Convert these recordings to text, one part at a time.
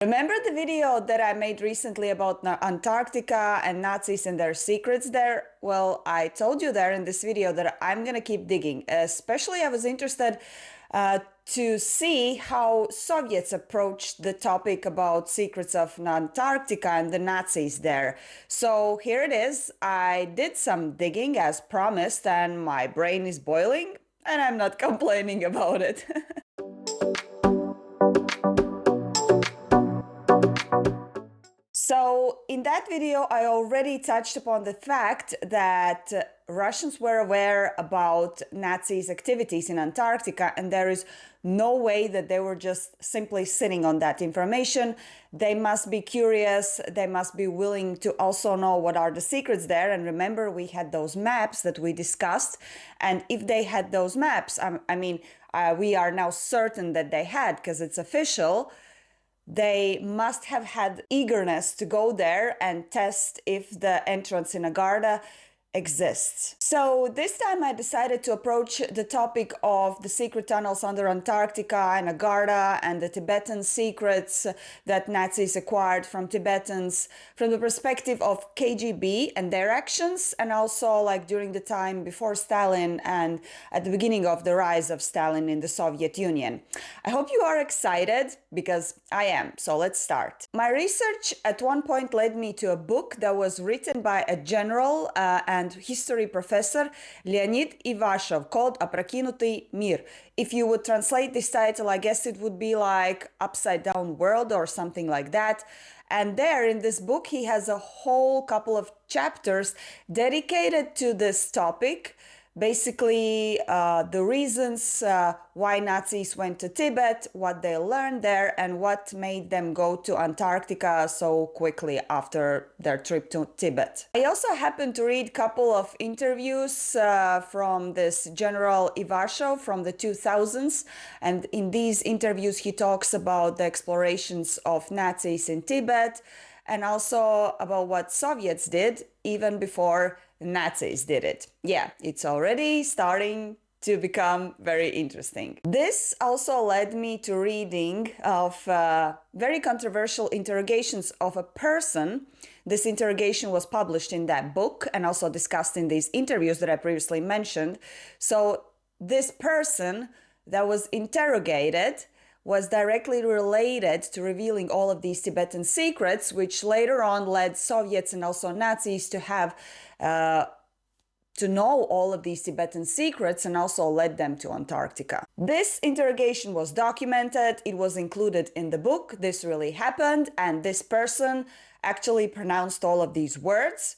Remember the video that I made recently about Antarctica and Nazis and their secrets there? Well, I told you there in this video that I'm gonna keep digging. Especially I was interested to see how Soviets approached the topic about secrets of Antarctica and the Nazis there. So here it is. I did some digging as promised and my brain is boiling and I'm not complaining about it. So in that video, I already touched upon the fact that Russians were aware about Nazis' activities in Antarctica, and there is no way that they were just simply sitting on that information. They must be curious, they must be willing to also know what are the secrets there. And remember, we had those maps that we discussed, and if they had those maps, we are now certain that they had, because it's official. They must have had eagerness to go there and test if the entrance in Agartha exists. So this time I decided to approach the topic of the secret tunnels under Antarctica and Agartha and the Tibetan secrets that Nazis acquired from Tibetans from the perspective of KGB and their actions, and also like during the time before Stalin and at the beginning of the rise of Stalin in the Soviet Union. I hope you are excited, because I am. So let's start. My research at one point led me to a book that was written by a general and history professor Leonid Ivashov called Опрокинутый мир. If you would translate this title, I guess it would be like Upside Down World or something like that. And there in this book, he has a whole couple of chapters dedicated to this topic. Basically, the reasons why Nazis went to Tibet, what they learned there, and what made them go to Antarctica so quickly after their trip to Tibet. I also happened to read a couple of interviews from this General Ivashov from the 2000s, and in these interviews he talks about the explorations of Nazis in Tibet, and also about what Soviets did even before Nazis did it. Yeah, it's already starting to become very interesting. This also led me to reading of very controversial interrogations of a person. This interrogation was published in that book and also discussed in these interviews that I previously mentioned. So this person that was interrogated was directly related to revealing all of these Tibetan secrets, which later on led Soviets and also Nazis to have to know all of these Tibetan secrets, and also led them to Antarctica. This interrogation was documented, it was included in the book, this really happened, and this person actually pronounced all of these words.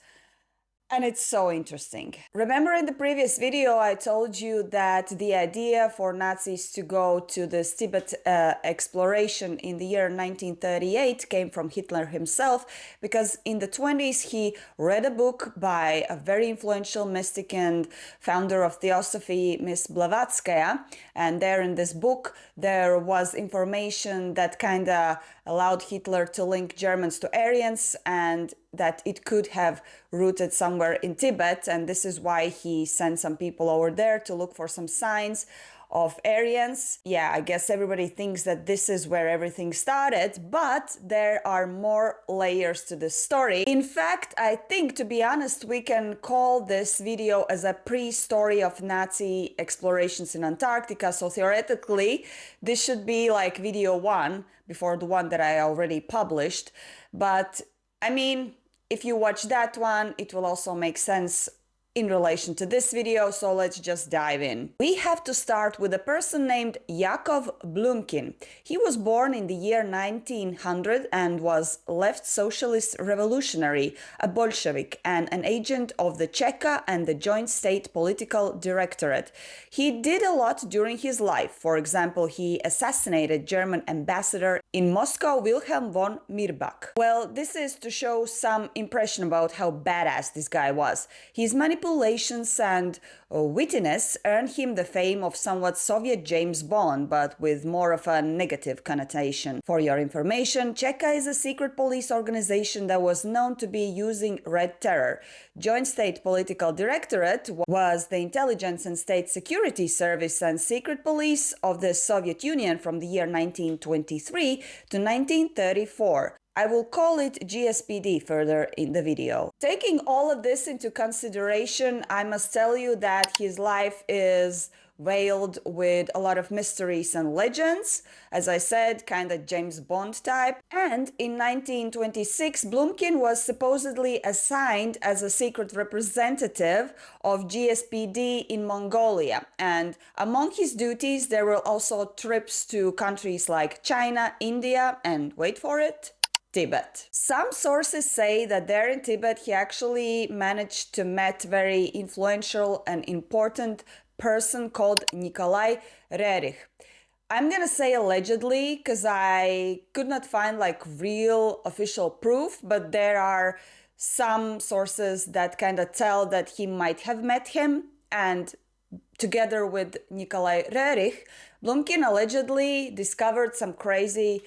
And it's so interesting. Remember in the previous video I told you that the idea for Nazis to go to this Tibet exploration in the year 1938 came from Hitler himself, because in the 20s he read a book by a very influential mystic and founder of Theosophy, Miss Blavatsky, and there in this book there was information that kind of allowed Hitler to link Germans to Aryans, and that it could have rooted somewhere in Tibet, and this is why he sent some people over there to look for some signs of Aryans. Yeah, I guess everybody thinks that this is where everything started, but there are more layers to this story. In fact, I think, to be honest, we can call this video as a pre-story of Nazi explorations in Antarctica. So theoretically, this should be like video 1 before the one that I already published. But I mean, if you watch that one, it will also make sense in relation to this video, so let's just dive in. We have to start with a person named Yakov Blumkin. He was born in the year 1900 and was left socialist revolutionary, a Bolshevik, and an agent of the Cheka and the Joint State Political Directorate. He did a lot during his life. For example, he assassinated German ambassador in Moscow, Wilhelm von Mirbach. Well, this is to show some impression about how badass this guy was. His manipulation manipulations and wittiness earned him the fame of somewhat Soviet James Bond, but with more of a negative connotation. For your information, Cheka is a secret police organization that was known to be using Red Terror. Joint State Political Directorate was the intelligence and state security service and secret police of the Soviet Union from the year 1923 to 1934. I will call it GSPD further in the video. Taking all of this into consideration, I must tell you that his life is veiled with a lot of mysteries and legends. As I said, kind of James Bond type. And in 1926, Blumkin was supposedly assigned as a secret representative of GSPD in Mongolia. And among his duties, there were also trips to countries like China, India, and wait for it, Tibet. Some sources say that there in Tibet he actually managed to meet very influential and important person called Nikolai Rerich. I'm gonna say allegedly because I could not find like real official proof, but there are some sources that kind of tell that he might have met him, and together with Nikolai Rerich, Blumkin allegedly discovered some crazy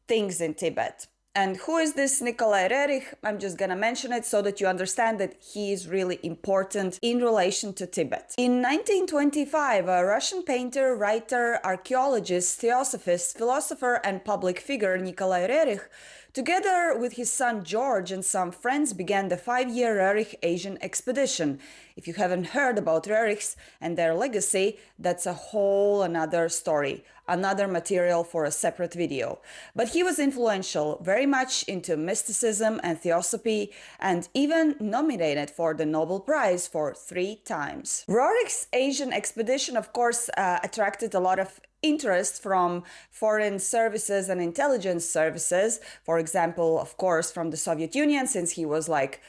things in Tibet. And who is this Nikolai Rerich? I'm just gonna mention it so that you understand that he is really important in relation to Tibet. In 1925, a Russian painter, writer, archaeologist, theosophist, philosopher, and public figure Nikolai Rerich, together with his son George and some friends, began the 5-year Rerich Asian expedition. If you haven't heard about Rerichs and their legacy, that's a whole another story, another material for a separate video. But he was influential, very much into mysticism and theosophy, and even nominated for the Nobel Prize for 3 times. Rerich's Asian expedition, of course, attracted a lot of interest from foreign services and intelligence services. For example, of course, from the Soviet Union, since he was like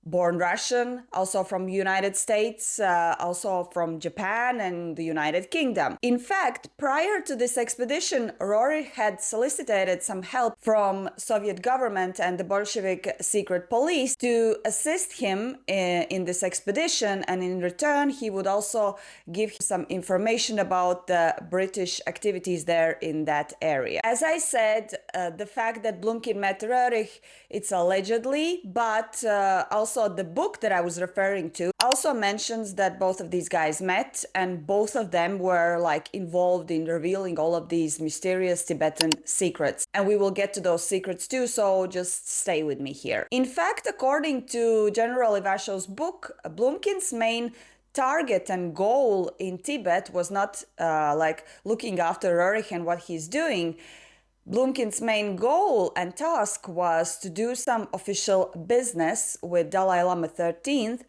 born Russian, also from United States, also from Japan and the United Kingdom. In fact, prior to this expedition, Rory had solicited some help from Soviet government and the Bolshevik secret police to assist him in this expedition, and in return he would also give some information about the British activities there in that area. As I said, the fact that Blumkin met Rerich, it's allegedly, but also the book that I was referring to also mentions that both of these guys met, and both of them were like involved in revealing all of these mysterious Tibetan secrets. And we will get to those secrets too, so just stay with me here. In fact, according to General Ivashev's book, Blumkin's main target and goal in Tibet was not like looking after Rerich and what he's doing. Blumkin's main goal and task was to do some official business with Dalai Lama 13th,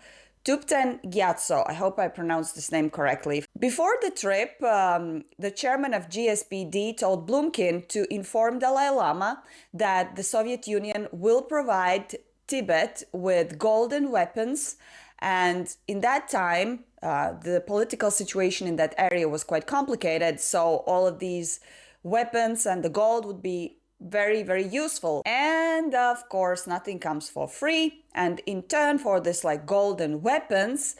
Tubten Gyatso. I hope I pronounced this name correctly. Before the trip, the chairman of GSPD told Blumkin to inform Dalai Lama that the Soviet Union will provide Tibet with golden weapons, and in that time, the political situation in that area was quite complicated, so all of these weapons and the gold would be very, very useful. And of course, nothing comes for free. And in turn for this like golden weapons,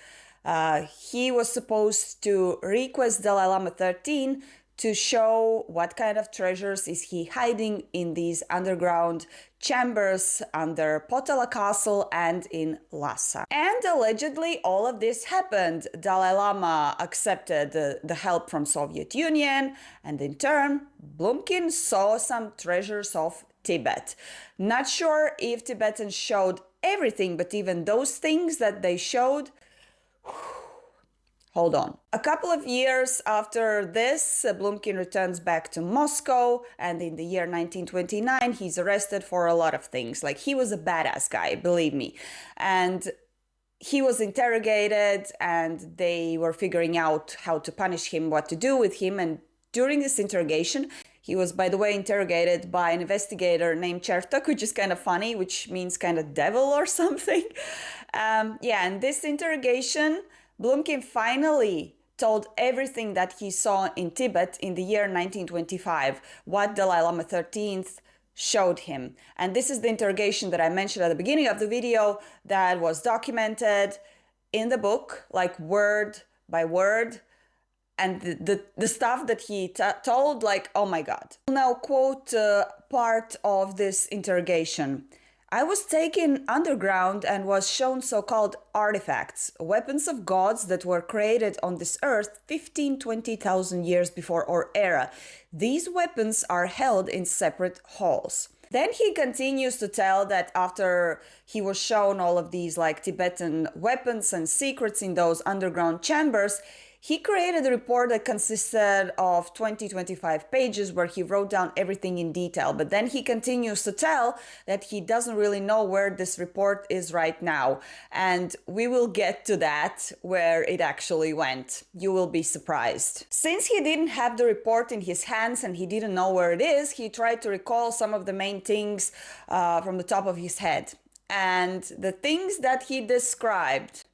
he was supposed to request Dalai Lama 13 to show what kind of treasures is he hiding in these underground chambers under Potala Castle and in Lhasa. And allegedly all of this happened. Dalai Lama accepted the help from Soviet Union, and in turn Blumkin saw some treasures of Tibet. Not sure if Tibetans showed everything, but even those things that they showed, hold on. A couple of years after this, Blumkin returns back to Moscow, and in the year 1929, he's arrested for a lot of things. Like, he was a badass guy, believe me. And he was interrogated, and they were figuring out how to punish him, what to do with him. And during this interrogation, he was, by the way, interrogated by an investigator named Chertok, which is kind of funny, which means kind of devil or something. And this interrogation, Blumkin finally told everything that he saw in Tibet in the year 1925, what Dalai Lama 13th showed him. And this is the interrogation that I mentioned at the beginning of the video that was documented. in the book, like word by word, and the stuff that he told, like, oh my God. I'll now quote part of this interrogation. I was taken underground and was shown so-called artifacts, weapons of gods that were created on this earth 15-20,000 years before our era. These weapons are held in separate halls. Then he continues to tell that after he was shown all of these like Tibetan weapons and secrets in those underground chambers, he created a report that consisted of 20-25 pages where he wrote down everything in detail. But then he continues to tell that he doesn't really know where this report is right now. And we will get to that, where it actually went. You will be surprised. Since he didn't have the report in his hands and he didn't know where it is, he tried to recall some of the main things from the top of his head. And the things that he described.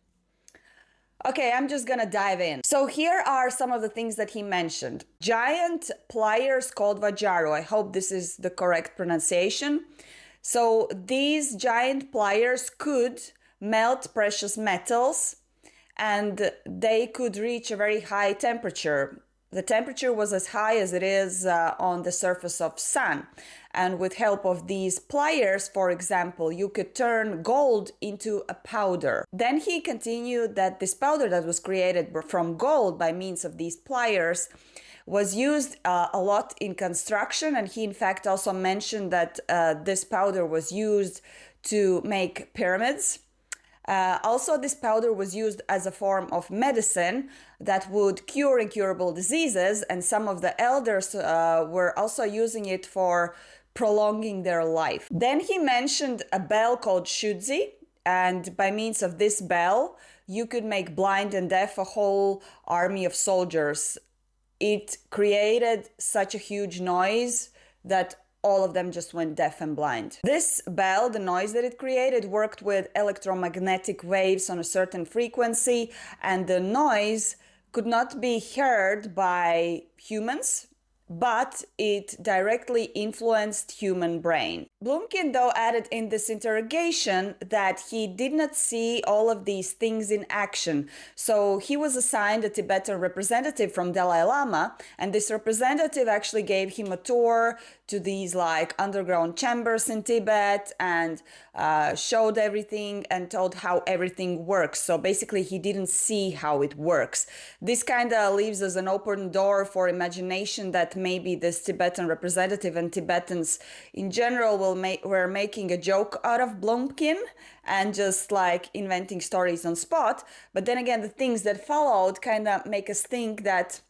Okay, I'm just gonna dive in. So here are some of the things that he mentioned. Giant pliers called Vajrayu. I hope this is the correct pronunciation. So these giant pliers could melt precious metals and they could reach a very high temperature. The temperature was as high as it is on the surface of sun. And with help of these pliers, for example, you could turn gold into a powder. Then he continued that this powder that was created from gold by means of these pliers was used a lot in construction. And he in fact also mentioned that this powder was used to make pyramids. Also, this powder was used as a form of medicine that would cure incurable diseases, and some of the elders were also using it for prolonging their life. Then he mentioned a bell called Shudzi, and by means of this bell, you could make blind and deaf a whole army of soldiers. It created such a huge noise that all of them just went deaf and blind. This bell, the noise that it created, worked with electromagnetic waves on a certain frequency, and the noise could not be heard by humans, but it directly influenced human brain. Blumkin, though, added in this interrogation that he did not see all of these things in action. So he was assigned a Tibetan representative from Dalai Lama, and this representative actually gave him a tour to these like underground chambers in Tibet and showed everything and told how everything works. So basically he didn't see how it works. This kind of leaves us an open door for imagination that maybe this Tibetan representative and Tibetans in general were making a joke out of Blumkin and just like inventing stories on spot. But then again, the things that followed kind of make us think that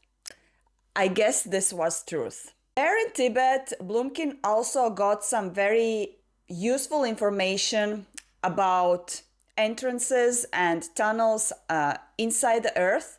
I guess this was truth. There in Tibet, Blumkin also got some very useful information about entrances and tunnels inside the earth,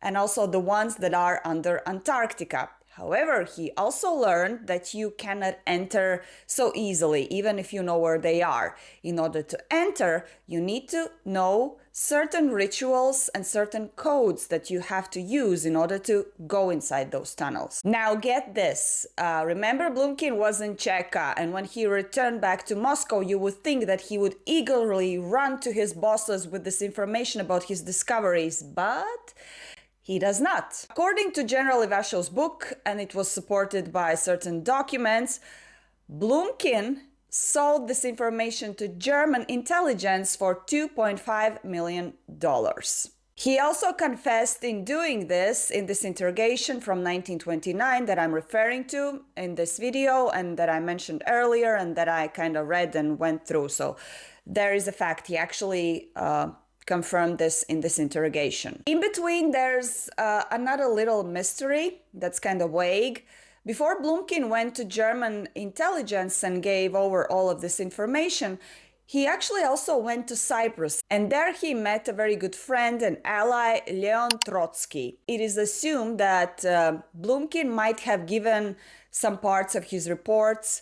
and also the ones that are under Antarctica. However, he also learned that you cannot enter so easily, even if you know where they are. In order to enter, you need to know certain rituals and certain codes that you have to use in order to go inside those tunnels. Now get this, remember Blumkin was in Cheka, and when he returned back to Moscow, you would think that he would eagerly run to his bosses with this information about his discoveries, but he does not. According to General Ivashev's book, and it was supported by certain documents, Blumkin sold this information to German intelligence for $2.5 million. He also confessed in doing this in this interrogation from 1929 that I'm referring to in this video and that I mentioned earlier and that I kind of read and went through. So there is a fact. He actually confirmed this in this interrogation. In between, there's another little mystery that's kind of vague. Before Blumkin went to German intelligence and gave over all of this information, he actually also went to Cyprus, and there he met a very good friend and ally, Leon Trotsky. It is assumed that Blumkin might have given some parts of his reports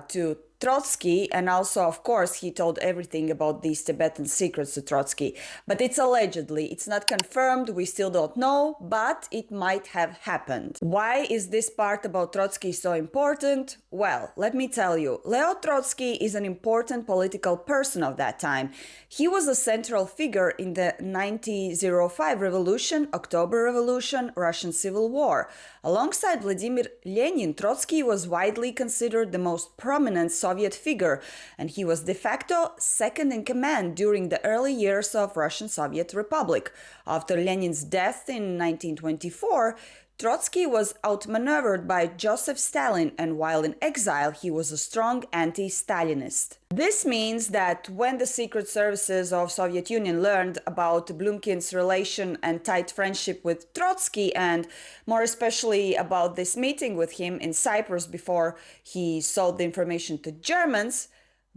to Trotsky, and also, of course, he told everything about these Tibetan secrets to Trotsky. But it's allegedly, it's not confirmed, we still don't know, but it might have happened. Why is this part about Trotsky so important? Well, let me tell you, Leo Trotsky is an important political person of that time. He was a central figure in the 1905 revolution, October Revolution, Russian Civil War. Alongside Vladimir Lenin, Trotsky was widely considered the most prominent Soviet figure, and he was de facto second in command during the early years of Russian Soviet Republic. After Lenin's death in 1924, Trotsky was outmaneuvered by Joseph Stalin, and while in exile, he was a strong anti-Stalinist. This means that when the secret services of Soviet Union learned about Blumkin's relation and tight friendship with Trotsky, and more especially about this meeting with him in Cyprus before he sold the information to Germans,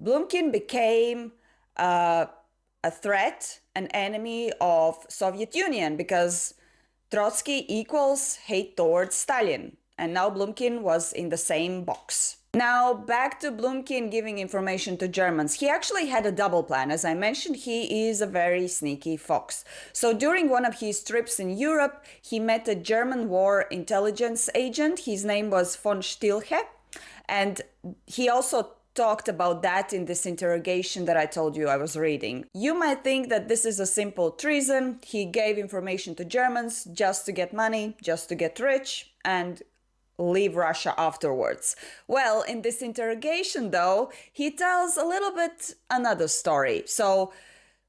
Blumkin became a threat, an enemy of Soviet Union, because Trotsky equals hate towards Stalin, and now Blumkin was in the same box. Now, back to Blumkin giving information to Germans. He actually had a double plan. As I mentioned, he is a very sneaky fox. So during one of his trips in Europe, he met a German war intelligence agent. His name was von Stilche, and he also talked about that in this interrogation that I told you I was reading. You might think that this is a simple treason. He gave information to Germans just to get money, just to get rich, and leave Russia afterwards. Well, in this interrogation, though, he tells a little bit another story. So,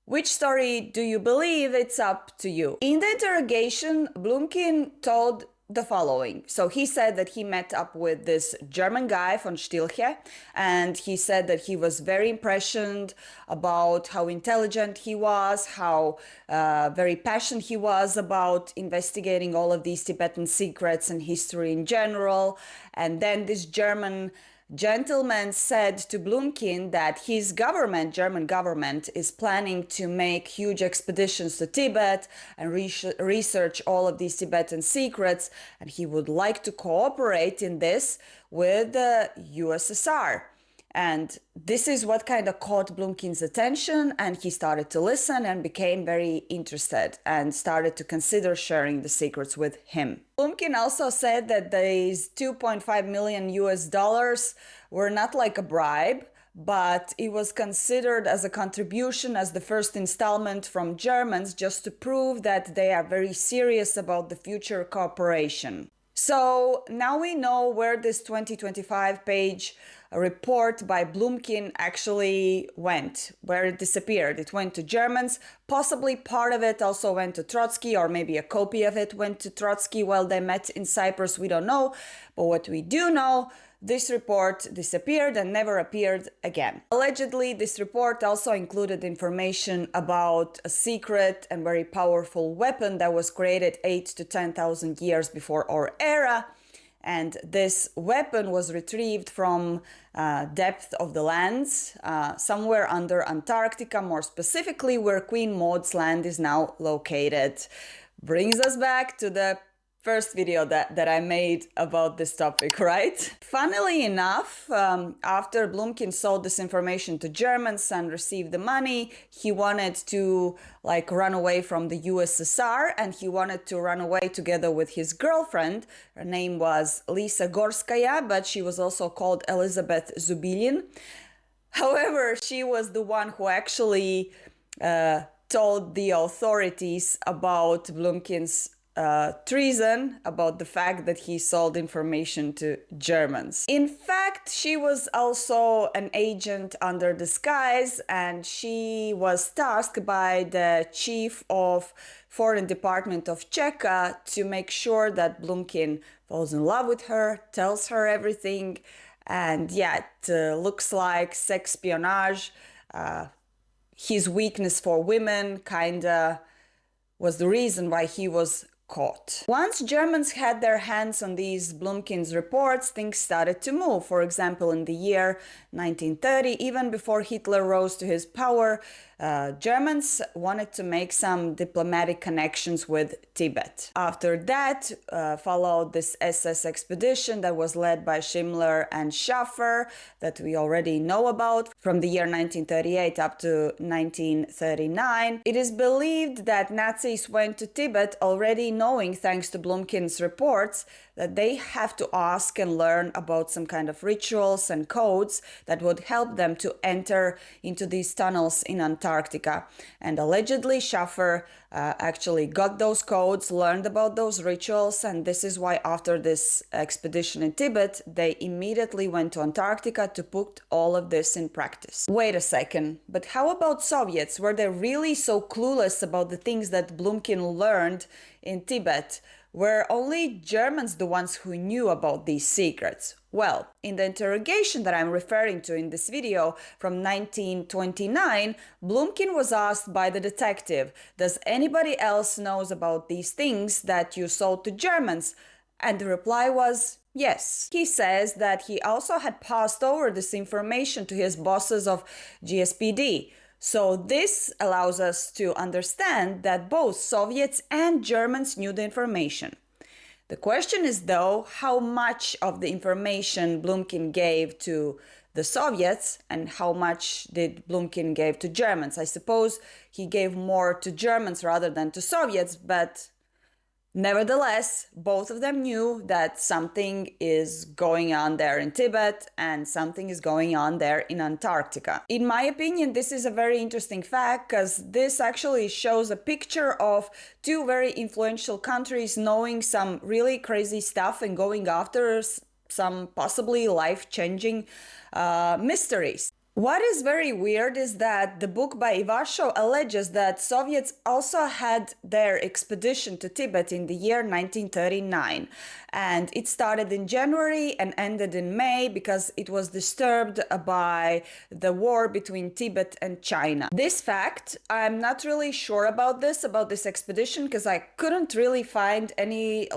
which story do you believe? It's up to you. In the interrogation, Blumkin told the following. So he said that he met up with this German guy von Stilche, and he said that he was very impressioned about how intelligent he was, how very passionate he was about investigating all of these Tibetan secrets and history in general. And then this German gentleman said to Blumkin that his government, German government, is planning to make huge expeditions to Tibet and research all of these Tibetan secrets, and he would like to cooperate in this with the USSR. And this is what kind of caught Blumkin's attention, and he started to listen and became very interested and started to consider sharing the secrets with him. Blumkin also said that these 2.5 million US dollars were not like a bribe, but it was considered as a contribution, as the first installment from Germans, just to prove that they are very serious about the future cooperation. So now we know where this 2025-page report by Blumkin actually went, where it disappeared. It went to Germans. Possibly part of it also went to Trotsky, or maybe a copy of it went to Trotsky while they met in Cyprus. We don't know. But what we do know, this report disappeared and never appeared again. Allegedly, this report also included information about a secret and very powerful weapon that was created 8 to 10,000 years before our era. And this weapon was retrieved from depth of the lands, somewhere under Antarctica, more specifically where Queen Maud's land is now located. Brings us back to the first video that I made about this topic, right? Funnily enough, after Blumkin sold this information to Germans and received the money, he wanted to run away from the USSR, and he wanted to run away together with his girlfriend. Her name was Lisa Gorskaya, but she was also called Elizabeth Zubilin. However, she was the one who actually told the authorities about Blumkin's treason, about the fact that he sold information to Germans. In fact, she was also an agent under disguise, and she was tasked by the chief of Foreign Department of Czechia to make sure that Blumkin falls in love with her, tells her everything, and yeah, it looks like sex espionage. His weakness for women kinda was the reason why he was caught. Once Germans had their hands on these Blumkin's reports, things started to move. For example, in the year 1930, even before Hitler rose to his power, Germans wanted to make some diplomatic connections with Tibet. After that, followed this SS expedition that was led by Schindler and Schaffer that we already know about from the year 1938 up to 1939. It is believed that Nazis went to Tibet already knowing, thanks to Blumkin's reports, that they have to ask and learn about some kind of rituals and codes that would help them to enter into these tunnels in Antarctica. And allegedly, Schaffer actually got those codes, learned about those rituals, and this is why after this expedition in Tibet, they immediately went to Antarctica to put all of this in practice. Wait a second, but how about Soviets? Were they really so clueless about the things that Blumkin learned in Tibet? Were only Germans the ones who knew about these secrets? Well, in the interrogation that I'm referring to in this video from 1929, Blumkin was asked by the detective, "Does anybody else knows about these things that you sold to Germans?" And the reply was yes. He says that he also had passed over this information to his bosses of GSPD. So this allows us to understand that both Soviets and Germans knew the information. The question is, though, how much of the information Blumkin gave to the Soviets and how much did Blumkin give to Germans? I suppose he gave more to Germans rather than to Soviets, but nevertheless, both of them knew that something is going on there in Tibet and something is going on there in Antarctica. In my opinion, this is a very interesting fact because this actually shows a picture of two very influential countries knowing some really crazy stuff and going after some possibly life-changing mysteries. What is very weird is that the book by Ivashov alleges that Soviets also had their expedition to Tibet in the year 1939. And it started in January and ended in May because it was disturbed by the war between Tibet and China. This fact, I'm not really sure about this expedition, because I couldn't really find any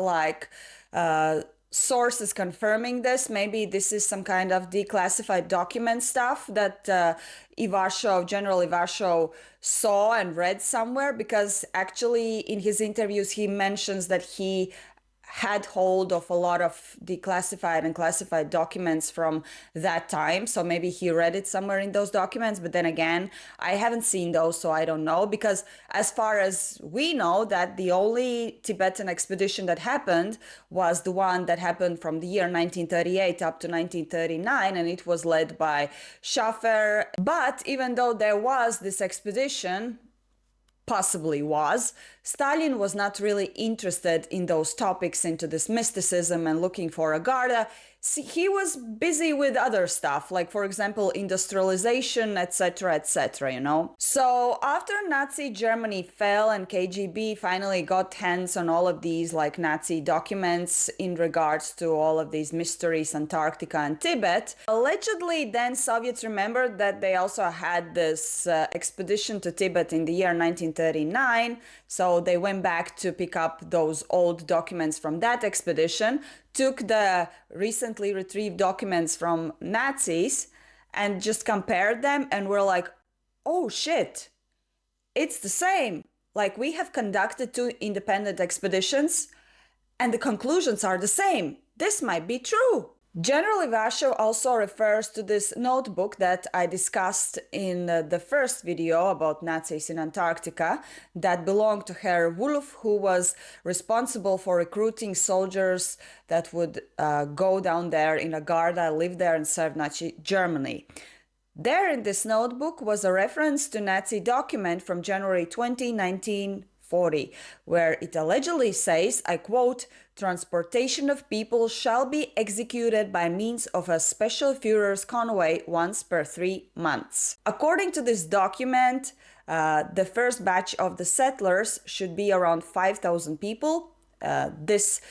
sources confirming this. Maybe this is some kind of declassified document stuff that General Ivashov saw and read somewhere, because actually in his interviews he mentions that he had hold of a lot of declassified and classified documents from that time. So maybe he read it somewhere in those documents. But then again, I haven't seen those, so I don't know. Because as far as we know, that the only Tibetan expedition that happened was the one that happened from the year 1938 up to 1939, and it was led by Schaffer. But even though there was this expedition, possibly was, Stalin was not really interested in those topics, into this mysticism and looking for Agartha. See, he was busy with other stuff, like, for example, industrialization, etc., etc., you know? So after Nazi Germany fell and KGB finally got hands on all of these, like, Nazi documents in regards to all of these mysteries, Antarctica and Tibet, allegedly then Soviets remembered that they also had this expedition to Tibet in the year 1939. So they went back to pick up those old documents from that expedition, took the recently retrieved documents from Nazis and just compared them, and were like, oh shit, it's the same. Like, we have conducted two independent expeditions and the conclusions are the same. This might be true. General Ivashov also refers to this notebook that I discussed in the first video about Nazis in Antarctica that belonged to Herr Wolf, who was responsible for recruiting soldiers that would go down there in Agartha, live there and serve Nazi Germany. There in this notebook was a reference to Nazi document from January 20, 1940, where it allegedly says, I quote, "Transportation of people shall be executed by means of a special Führer's convoy once per 3 months." According to this document, the first batch of the settlers should be around 5,000 people. This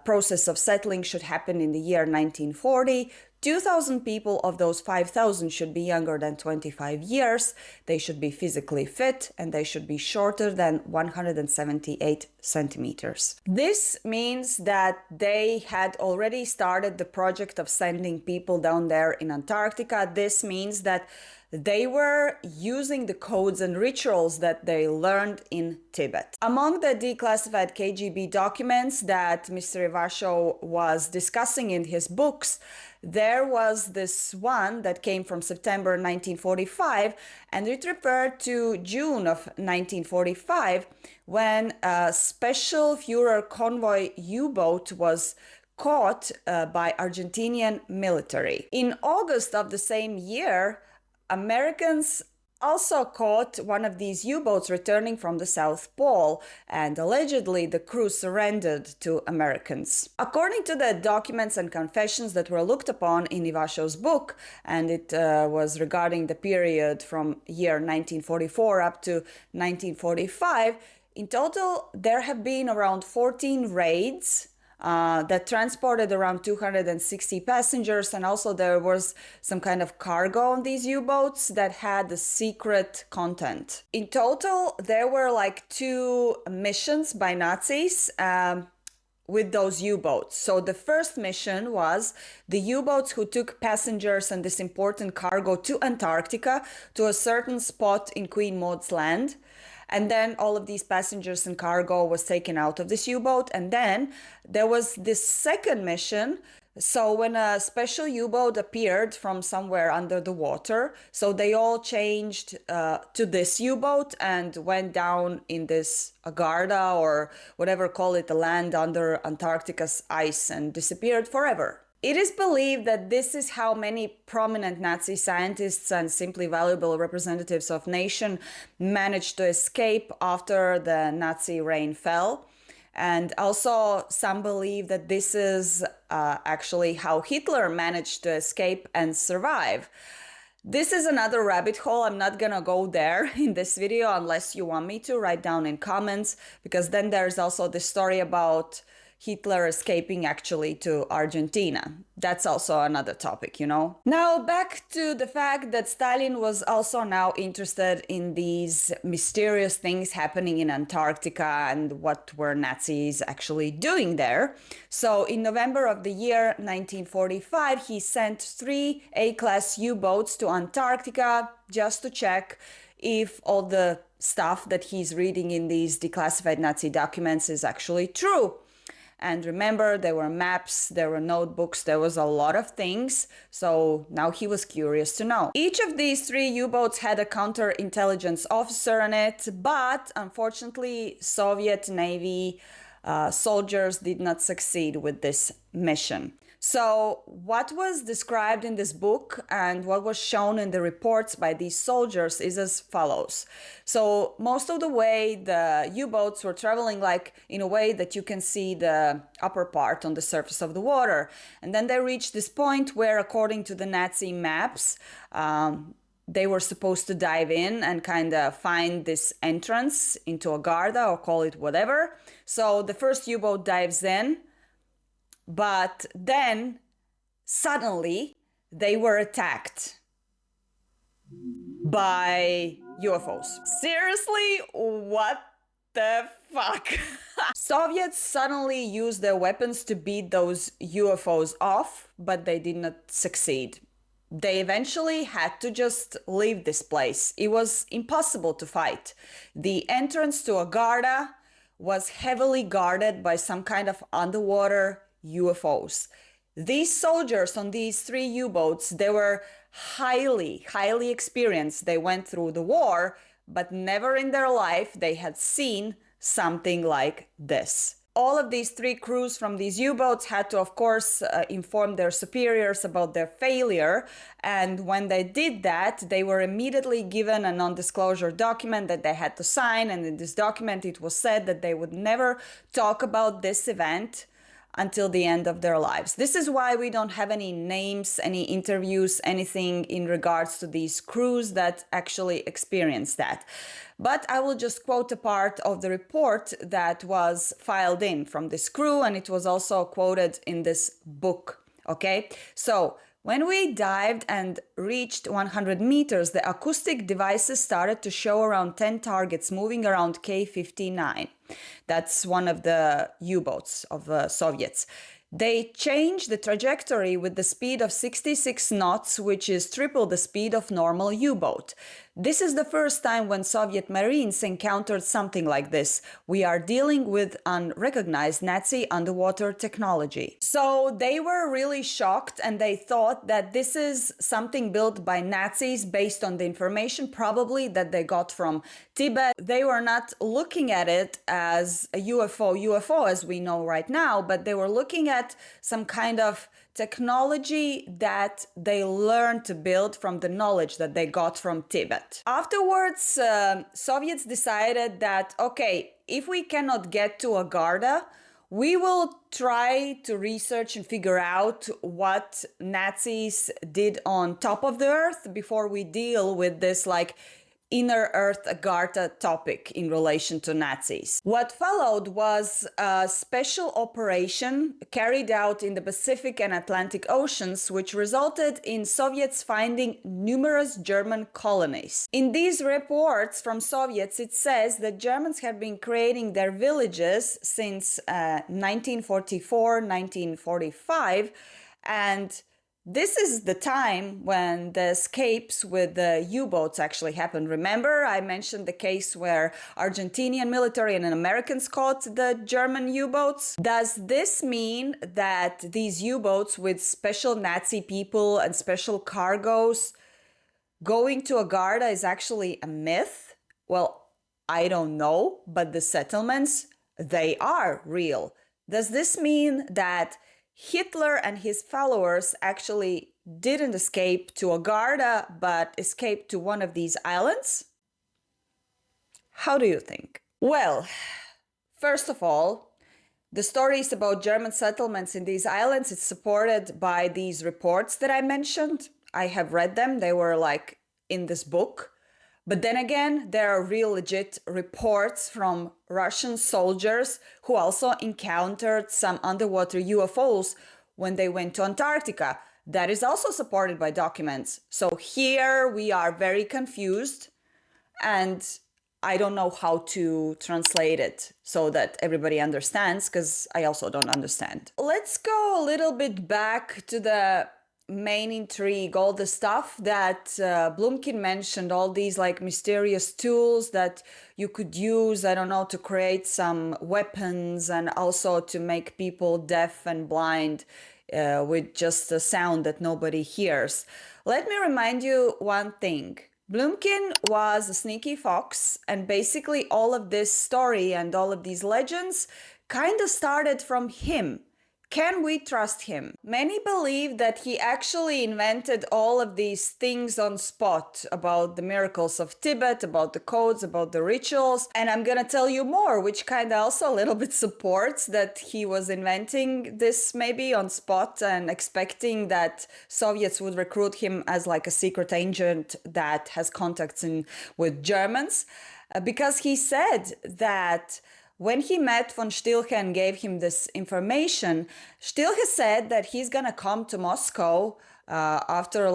process of settling should happen in the year 1940. 2,000 people of those 5,000 should be younger than 25 years, they should be physically fit, and they should be shorter than 178 centimeters. This means that they had already started the project of sending people down there in Antarctica. This means that they were using the codes and rituals that they learned in Tibet. Among the declassified KGB documents that Mr. Ivashov was discussing in his books, there was this one that came from September 1945, and it referred to June of 1945, when a special Führer convoy U-boat was caught by Argentinian military. In August of the same year, Americans also caught one of these U-boats returning from the South Pole, and allegedly the crew surrendered to Americans. According to the documents and confessions that were looked upon in Ivashov's book, and it was regarding the period from year 1944 up to 1945, in total there have been around 14 raids that transported around 260 passengers, and also there was some kind of cargo on these U-boats that had the secret content. In total, there were like 2 missions by Nazis with those U-boats. So the first mission was the U-boats who took passengers and this important cargo to Antarctica, to a certain spot in Queen Maud's Land. And then all of these passengers and cargo was taken out of this U-boat. And then there was this second mission. So when a special U-boat appeared from somewhere under the water, so they all changed to this U-boat and went down in this Agartha, or whatever, call it, the land under Antarctica's ice, and disappeared forever. It is believed that this is how many prominent Nazi scientists and simply valuable representatives of nation managed to escape after the Nazi reign fell. And also some believe that this is actually how Hitler managed to escape and survive. This is another rabbit hole. I'm not gonna go there in this video unless you want me to. Write down in comments, because then there's also the story about Hitler escaping actually to Argentina. That's also another topic, you know. Now back to the fact that Stalin was also now interested in these mysterious things happening in Antarctica and what were Nazis actually doing there. So in November of the year 1945, he sent 3 A-class U-boats to Antarctica just to check if all the stuff that he's reading in these declassified Nazi documents is actually true. And remember, there were maps, there were notebooks, there was a lot of things. So now he was curious to know. Each of these 3 U-boats had a counterintelligence officer on it, but unfortunately, Soviet Navy soldiers did not succeed with this mission. So what was described in this book and what was shown in the reports by these soldiers is as follows. So most of the way the U-boats were traveling like in a way that you can see the upper part on the surface of the water. And then they reached this point where, according to the Nazi maps, they were supposed to dive in and kind of find this entrance into Agartha, or call it whatever. So the first U-boat dives in, but then suddenly they were attacked by UFOs. Seriously? What the fuck? Soviets suddenly used their weapons to beat those UFOs off, but they did not succeed. They eventually had to just leave this place. It was impossible to fight. The entrance to Agartha was heavily guarded by some kind of underwater UFOs. These soldiers on these 3 U-boats, they were highly experienced. They went through the war, but never in their life they had seen something like this. All of these 3 crews from these U-boats had to, of course, inform their superiors about their failure. And when they did that, they were immediately given a non-disclosure document that they had to sign. And in this document, it was said that they would never talk about this event until the end of their lives. This is why we don't have any names, any interviews, anything in regards to these crews that actually experienced that. But I will just quote a part of the report that was filed in from this crew, and it was also quoted in this book, okay? So, When we dived and reached 100 meters, the acoustic devices started to show around 10 targets moving around K-59. That's one of the U-boats of the Soviets. They changed the trajectory with the speed of 66 knots, which is triple the speed of normal U-boat. This is the first time when Soviet Marines encountered something like this. We are dealing with unrecognized Nazi underwater technology. So they were really shocked and they thought that this is something built by Nazis based on the information probably that they got from Tibet. They were not looking at it as a UFO as we know right now, but they were looking at some kind of technology that they learned to build from the knowledge that they got from Tibet. Afterwards, Soviets decided that, okay, if we cannot get to Agartha, we will try to research and figure out what Nazis did on top of the earth before we deal with this inner earth Agartha topic in relation to Nazis. What followed was a special operation carried out in the Pacific and Atlantic Oceans, which resulted in Soviets finding numerous German colonies. In these reports from Soviets, it says that Germans had been creating their villages since 1944, 1945, and this is the time when the escapes with the U-boats actually happened. Remember, I mentioned the case where Argentinian military and Americans caught the German U-boats? Does this mean that these U-boats with special Nazi people and special cargoes going to Agartha is actually a myth? Well, I don't know, but the settlements, they are real. Does this mean that Hitler and his followers actually didn't escape to Agartha, but escaped to one of these islands? How do you think? Well, first of all, the stories about German settlements in these islands is supported by these reports that I mentioned. I have read them. They were in this book. But then again, there are real legit reports from Russian soldiers who also encountered some underwater UFOs when they went to Antarctica. That is also supported by documents. So here we are very confused, and I don't know how to translate it so that everybody understands, because I also don't understand. Let's go a little bit back to the main intrigue, all the stuff that Blumkin mentioned, all these mysterious tools that you could use, I don't know, to create some weapons and also to make people deaf and blind with just a sound that nobody hears. Let me remind you one thing. Blumkin was a sneaky fox, and basically all of this story and all of these legends kind of started from him. Can we trust him? Many believe that he actually invented all of these things on spot about the miracles of Tibet, about the codes, about the rituals. And I'm gonna tell you more, which kind of also a little bit supports that he was inventing this maybe on spot and expecting that Soviets would recruit him as a secret agent that has contacts with Germans. Because he said that when he met von Stilke and gave him this information, Stilke said that he's gonna come to Moscow after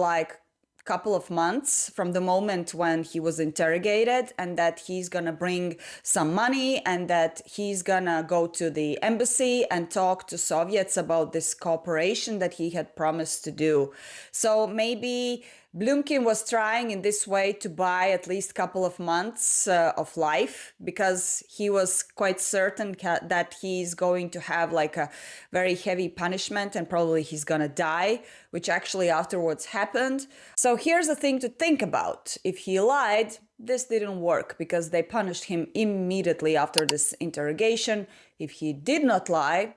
couple of months from the moment when he was interrogated, and that he's gonna bring some money and that he's gonna go to the embassy and talk to Soviets about this cooperation that he had promised to do. So maybe Blumkin was trying in this way to buy at least a couple of months of life, because he was quite certain that he's going to have a very heavy punishment and probably he's gonna die, which actually afterwards happened. So here's the thing to think about. If he lied, this didn't work because they punished him immediately after this interrogation. If he did not lie,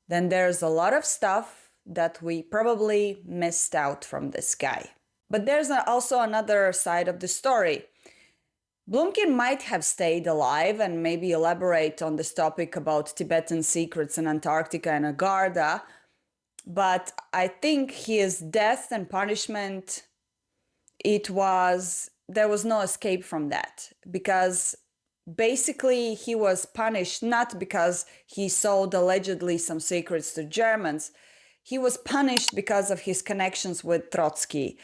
then there's a lot of stuff that we probably missed out from this guy. But there's also another side of the story. Blumkin might have stayed alive and maybe elaborate on this topic about Tibetan secrets in Antarctica and Agartha, but I think his death and punishment, there was no escape from that, because basically he was punished not because he sold allegedly some secrets to Germans. he was punished because of his connections with Trotsky.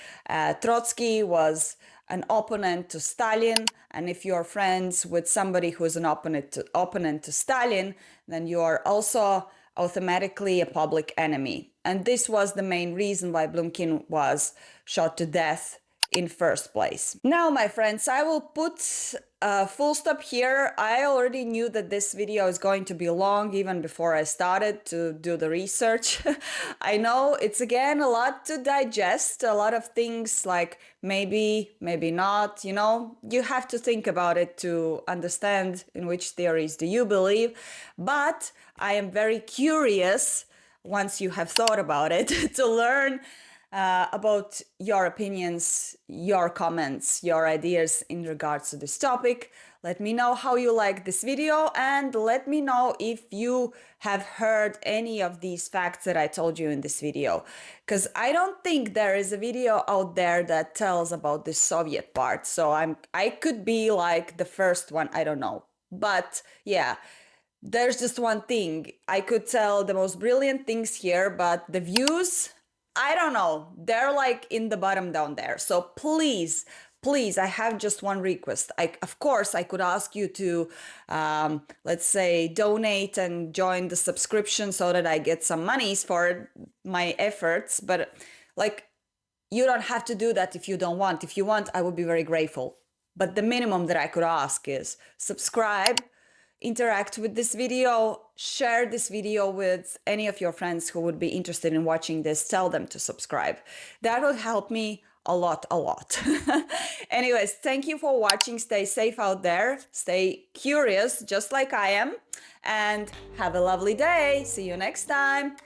Trotsky was an opponent to Stalin, and if you're friends with somebody who's an opponent to Stalin, then you are also automatically a public enemy. And this was the main reason why Blumkin was shot to death in first place. Now, my friends, I will put a full stop here. I already knew that this video is going to be long even before I started to do the research. I know it's again a lot to digest, a lot of things like maybe not, you know, you have to think about it to understand in which theories do you believe. But I am very curious, once you have thought about it, to learn about your opinions, your comments, your ideas in regards to this topic. Let me know how you like this video, and let me know if you have heard any of these facts that I told you in this video. Because I don't think there is a video out there that tells about the Soviet part. So I could be like the first one, I don't know. But yeah, there's just one thing. I could tell the most brilliant things here, but the views, I don't know, they're like in the bottom down there. So please, I have just one request. Of course, I could ask you to, let's say, donate and join the subscription so that I get some monies for my efforts. But like, you don't have to do that if you don't want. If you want, I would be very grateful. But the minimum that I could ask is subscribe, interact with this video, share this video with any of your friends who would be interested in watching this. Tell them to subscribe. That will help me a lot. Anyways, thank you for watching. Stay safe out there. Stay curious, just like I am. And have a lovely day. See you next time.